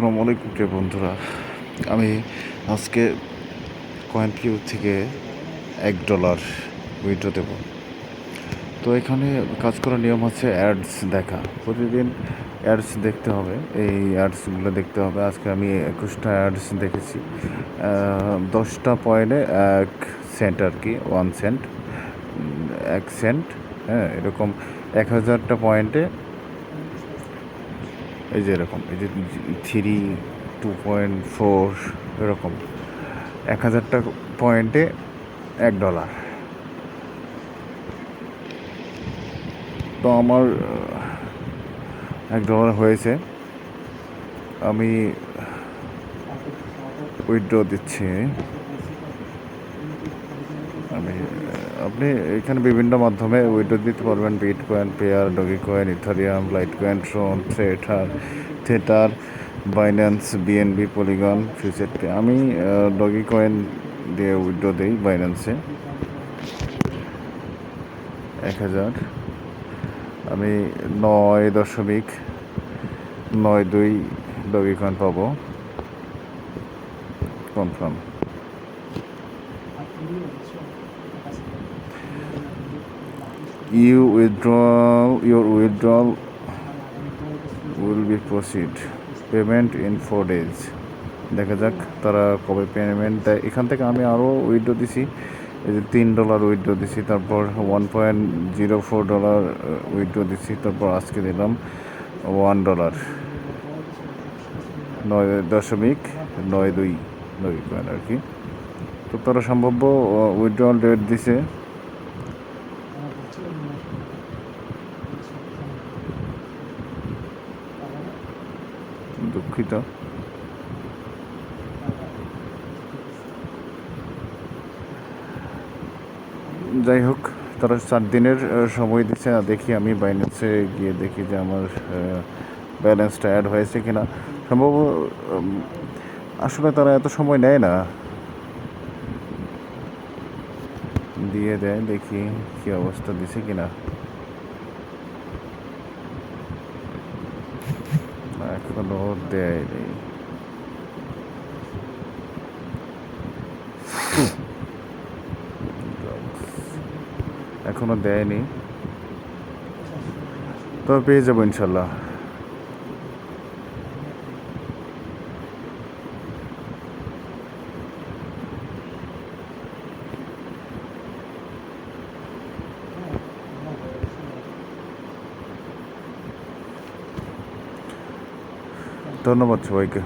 আসসালামু আলাইকুম প্রিয় বন্ধুরা। আমি আজকে কয়েনকিউ থেকে $1 উইথড্র দেব। তো এখানে কাজ করার নিয়ম হচ্ছে অ্যাডস দেখা, প্রতিদিন অ্যাডস দেখতে হবে। এই অ্যাডসগুলো দেখতে হবে। আজকে আমি 21টা অ্যাডস দেখেছি। 10টা পয়েন্টে 1 সেন্ট আর কি, 1 সেন্ট, 1 সেন্ট। হ্যাঁ, এরকম 1000টা পয়েন্টে এই যে এরকম, এই যে 3, 2.4, এরকম 1000টা পয়েন্টে $1। তো আমার $1 হয়েছে। আমি উইথড্র দিচ্ছি। আপনি এখানে বিভিন্ন মাধ্যমে উইথড্র দিতে পারবেন: bitcoin, Payeer, Dogecoin, Ethereum, Litecoin, Tron, Theta, Binance, BNB, Polygon, future pay. আমি ডগি কয়েন দিয়ে উইথড্র দিই বাইন্যান্সে। 1000। আমি 9.92 ডগি কয়েন পাবো, confirm. Your withdrawal will be proceed. Payment in 4 days. দেখা যাক তারা কবে পেমেন্ট দেয়। এখান থেকে আমি আরও উইথড্র দিছি, এই যে $3 উইথড্র দিছি, তারপর $1.04 উইথড্র দিছি, তারপর আজকে দিলাম $1, 9.92 ডগি কয়েন আর কি। তো তারা সম্ভাব্য উইথড্রয়াল ডেট দিছে। দুঃখিত। যাই হোক, তারা 4 দিনের সময় দিচ্ছে। দেখি আমি বাইন্যান্সে গিয়ে দেখি যে আমার ব্যালেন্সটা অ্যাড হয়েছে কিনা। সম্ভব আসলে তারা এত সময় নেয় না, দিয়ে দেয়। দেখি কি অবস্থা দিছে কিনা। এখনো দেয়নি। এখনো দেয়নি, তবে পেয়ে যাবো ইনশাল্লাহ। ধন্যবাদ সবাইকে।